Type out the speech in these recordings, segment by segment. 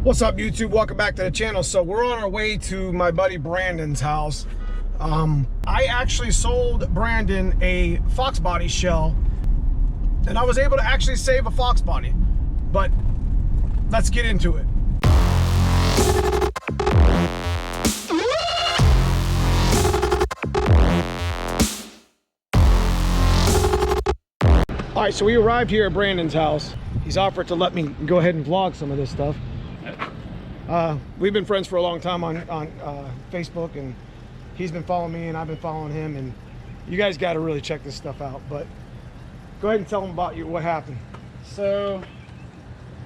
What's up, YouTube? Welcome back to the channel. So we're on our way to my buddy Brandon's house. I actually sold Brandon a Fox body shell, and I was able to actually save a Fox body. But let's get into it. All right, so we arrived here at Brandon's house. He's offered to let me go ahead and vlog some of this stuff. We've been friends for a long time on Facebook, and he's been following me and I've been following him, and you guys got to really check this stuff out. But go ahead and tell him about what happened. So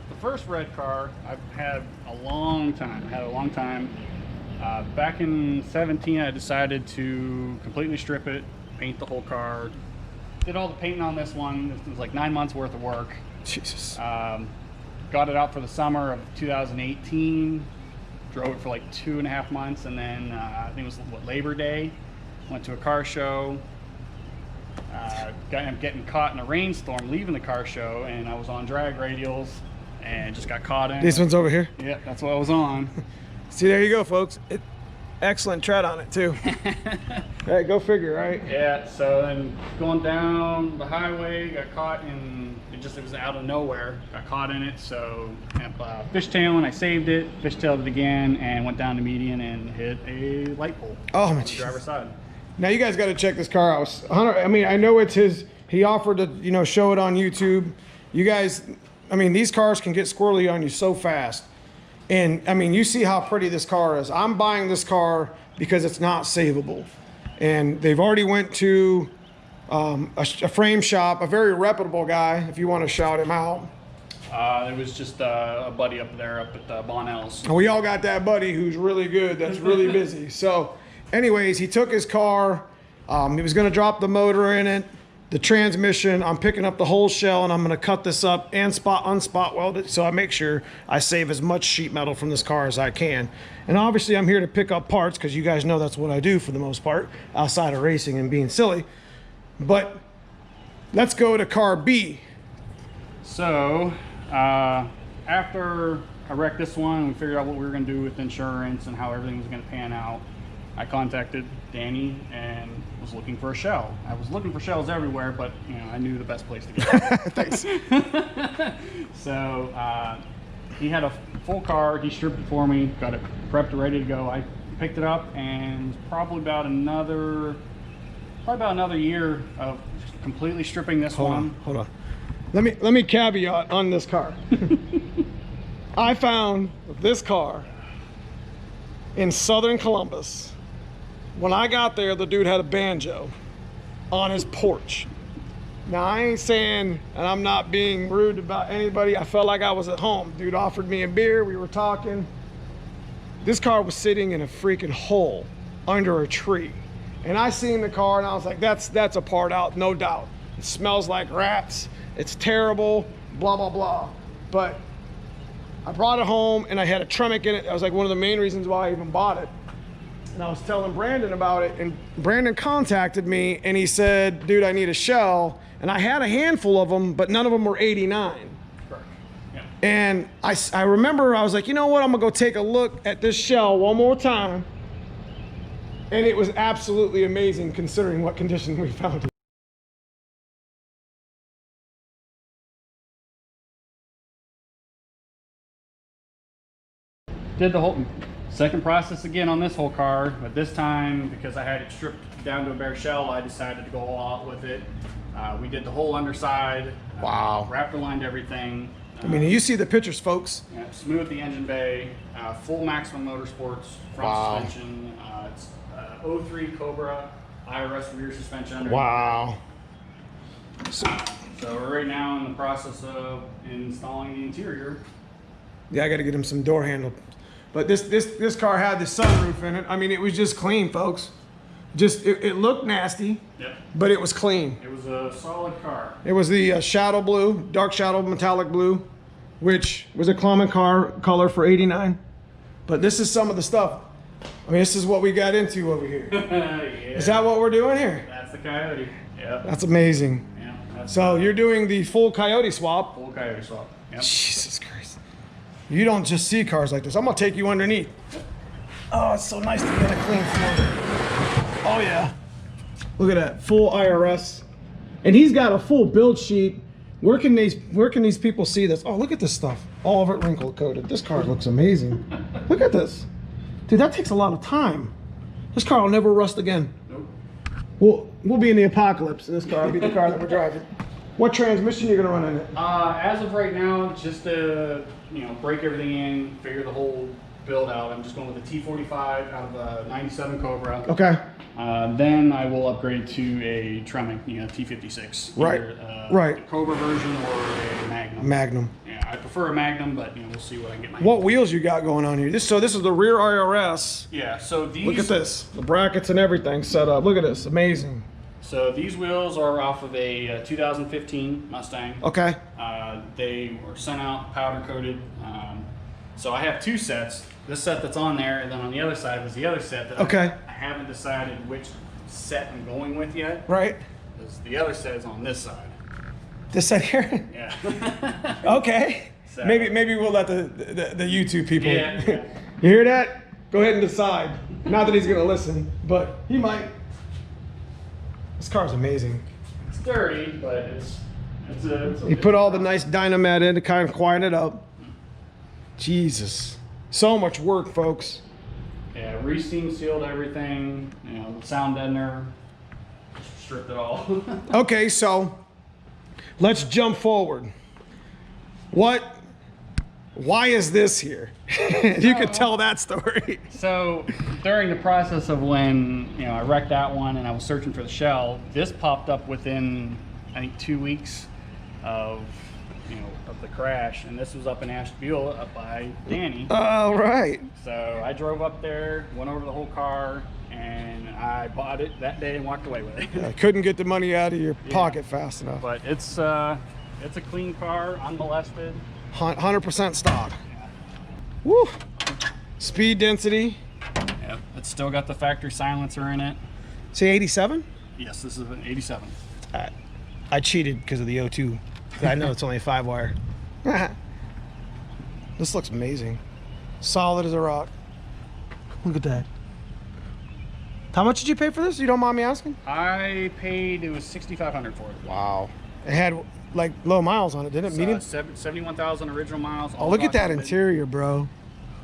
the first red car I've had a long time. Back in 17, I decided to completely strip it, paint the whole car. Did all the painting on this one. It was like 9 months worth of work. Jesus. Got it out for the summer of 2018. Drove it for like 2.5 months, and then I think it was Labor Day. Went to a car show. Ended up getting caught in a rainstorm leaving the car show, and I was on drag radials and just got caught in. This one's over here? Yeah, that's what I was on. See, there you go, folks. Excellent tread on it too. Hey, go figure, right? Yeah, so then going down the highway, got caught in, it was out of nowhere, got caught in it, so fishtailing, I saved it, fishtailed it again, and went down the median and hit a light pole. Oh my on the driver's side. Now you guys got to check this car out. I mean, I know it's his, he offered to, show it on YouTube. You guys, I mean, these cars can get squirrely on you so fast. And I mean, you see how pretty this car is. I'm buying this car because it's not savable. And they've already went to a frame shop, a very reputable guy, if you want to shout him out. It was just a buddy up there up at Bonnell's. And we all got that buddy who's really good, that's really busy. So anyways, he took his car, he was gonna drop the motor in it, the transmission. I'm picking up the whole shell, and I'm gonna cut this up and unspot weld it, so I make sure I save as much sheet metal from this car as I can. And obviously I'm here to pick up parts, because you guys know that's what I do for the most part, outside of racing and being silly. But let's go to car B. So after I wrecked this one, we figured out what we were gonna do with insurance and how everything was gonna pan out. I contacted Danny and was looking for a shell. I was looking for shells everywhere, but I knew the best place to get it. Thanks. So he had a full car. He stripped it for me, got it prepped, ready to go. I picked it up, and probably about another year of completely stripping this one. Hold on. Let me caveat on this car. I found this car in southern Columbus. When I got there, the dude had a banjo on his porch. Now, I ain't saying, and I'm not being rude about anybody, I felt like I was at home. Dude offered me a beer, we were talking. This car was sitting in a freaking hole under a tree. And I seen the car and I was like, that's a part out, no doubt. It smells like rats, it's terrible, blah, blah, blah. But I brought it home and I had a Tremec in it. That was like one of the main reasons why I even bought it. And I was telling Brandon about it, and Brandon contacted me and he said, dude, I need a shell. And I had a handful of them, but none of them were 89. Correct. Yeah. And I remember I was like, you know what? I'm gonna go take a look at this shell one more time. And it was absolutely amazing considering what condition we found it. Did the whole second process again on this whole car, but this time, because I had it stripped down to a bare shell, I decided to go all out with it. We did the whole underside. Wow. Raptor lined everything. I mean, you see the pictures, folks. Yeah, smooth the engine bay, full Maximum Motorsports front suspension. It's 03 Cobra IRS rear suspension. Wow. So we're right now in the process of installing the interior. Yeah, I got to get him some door handle. But this car had the sunroof in it. I mean, it was just clean, folks. Just it looked nasty, yep, but it was clean. It was a solid car. It was the shadow blue, dark shadow metallic blue, which was a common car color for '89. But this is some of the stuff. I mean, this is what we got into over here. Yeah. Is that what we're doing here? That's the Coyote. Yeah. That's amazing. Yeah. So you're doing the full Coyote swap. Full Coyote swap. Yep. Jesus Christ. You don't just see cars like this. I'm gonna take you underneath. Oh, it's so nice to get a clean floor. Oh yeah. Look at that, full IRS. And he's got a full build sheet. Where can these people see this? Oh, look at this stuff. All of it wrinkle coated. This car looks amazing. Look at this. Dude, that takes a lot of time. This car will never rust again. Nope. We'll be in the apocalypse, and this car will be the car that we're driving. What transmission are you gonna run in it? As of right now, just to break everything in, figure the whole build out. I'm just going with a T45 out of a '97 Cobra. Okay. Then I will upgrade to a Tremec, T56. Right. Either, right. A Cobra version or a Magnum. Magnum. Yeah, I prefer a Magnum, but we'll see what I get. What wheels you got going on here? This is the rear IRS. Yeah. So these. Look at this. The brackets and everything set up. Look at this. Amazing. So these wheels are off of a 2015 Mustang. Okay. They were sent out powder coated. So I have two sets. This set that's on there, and then on the other side was the other set that I haven't decided which set I'm going with yet. Right. Because the other set is on this side. This set here? Yeah. Okay. So, maybe we'll let the YouTube people. Yeah. You hear that? Go ahead and decide. Not that he's gonna listen, but he might. This car's amazing. It's dirty, but it's You put all the nice Dynamat in to kind of quiet it up. Jesus. So much work, folks. Yeah, re-steam sealed everything, the sound deadener, stripped it all. Okay, so let's jump forward. Why is this here? You could tell that story. So during the process of when I wrecked that one and I was searching for the shell, this popped up within I think 2 weeks of of the crash, and this was up in Ashtabula up by Danny. Oh, right. So I drove up there, went over the whole car, and I bought it that day and walked away with it. I couldn't get the money out of your pocket fast enough. But it's a clean car, unmolested. 100% stock. Yeah. Woo! Speed density. Yep, it's still got the factory silencer in it. Say 87? Yes, this is an 87. I cheated because of the O2. I know it's only a 5-wire. This looks amazing. Solid as a rock. Look at that. How much did you pay for this? You don't mind me asking? I paid, it was $6,500 for it. Wow. It had like low miles on it, didn't it? Medium? 71,000 original miles. Oh, look at that interior, bro.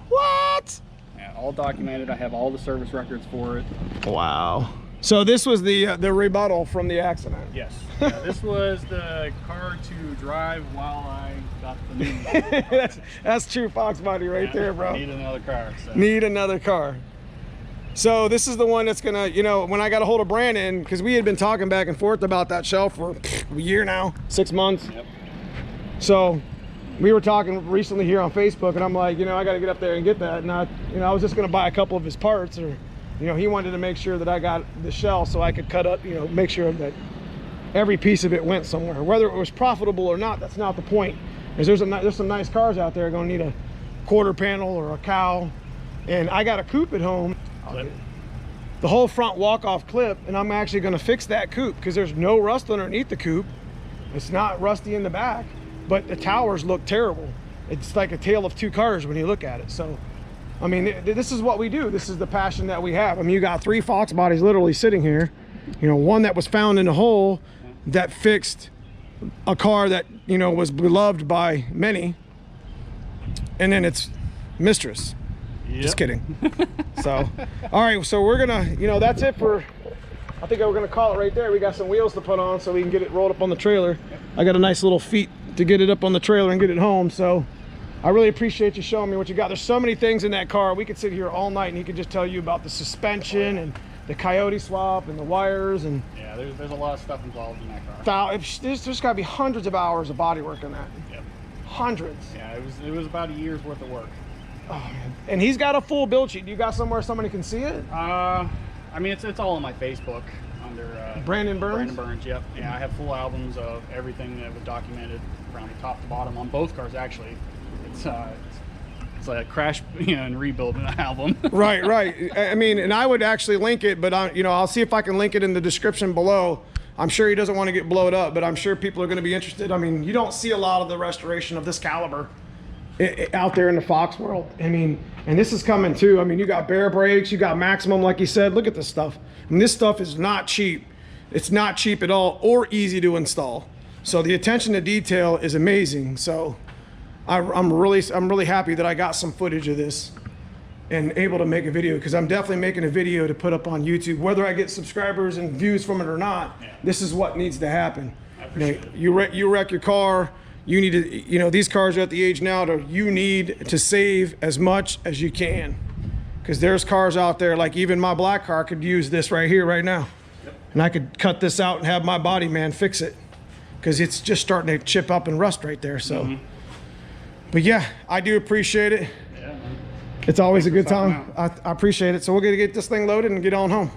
What? Yeah, all documented. I have all the service records for it. Wow. So this was the rebuttal from the accident. Yes. Yeah, this was the car to drive while I got the new. that's true Fox body right there, bro. Need another car. So. Need another car. So this is the one that's gonna, when I got a hold of Brandon, because we had been talking back and forth about that shell for a year now, 6 months. Yep. So we were talking recently here on Facebook, and I'm like, I got to get up there and get that. And I was just gonna buy a couple of his parts, or, he wanted to make sure that I got the shell so I could cut up, make sure that every piece of it went somewhere. Whether it was profitable or not, that's not the point. Because there's some nice cars out there gonna need a quarter panel or a cowl, and I got a coupe at home. The whole front walk-off clip, and I'm actually going to fix that coupe because there's no rust underneath the coupe. It's not rusty in the back, but the towers look terrible. It's like a tale of two cars when you look at it. So, I mean, this is what we do. This is the passion that we have. I mean, you got 3 Fox bodies literally sitting here. One that was found in a hole that fixed a car that, was beloved by many. And then it's Mistress. Yep. Just kidding. So, all right, so we're gonna, that's it for, I think we're gonna call it right there. We got some wheels to put on so we can get it rolled up on the trailer. I got a nice little feet to get it up on the trailer and get it home. So I really appreciate you showing me what you got. There's so many things in that car. We could sit here all night and he could just tell you about the suspension and the Coyote swap and the wires. And yeah, there's a lot of stuff involved in that car. There's gotta be hundreds of hours of body work in that. Yep. Hundreds. Yeah, it was about a year's worth of work. Oh man. And he's got a full build sheet. You got somewhere somebody can see it? I mean, it's all on my Facebook under Brandon Burns. Brandon Burns, yep. Yeah, I have full albums of everything that was documented from top to bottom on both cars. Actually, it's like a crash and rebuild album. Right. I mean, and I would actually link it, but I'll see if I can link it in the description below. I'm sure he doesn't want to get blowed up, but I'm sure people are going to be interested. I mean, you don't see a lot of the restoration of this caliber out there in the Fox world. I mean, and this is coming too. I mean, you got bare brakes, you got maximum, like you said. Look at this stuff. I mean, this stuff is not cheap. It's not cheap at all or easy to install. So the attention to detail is amazing. So I'm really happy that I got some footage of this and able to make a video, because I'm definitely making a video to put up on YouTube. Whether I get subscribers and views from it or not, this is what needs to happen. You wreck your car. You need to, these cars are at the age now to, you need to save as much as you can, because there's cars out there, like even my black car could use this right here, right now. And I could cut this out and have my body man fix it, because it's just starting to chip up and rust right there. So, but yeah, I do appreciate it. Yeah, man. It's always a good time. I appreciate it. So we're gonna get this thing loaded and get on home.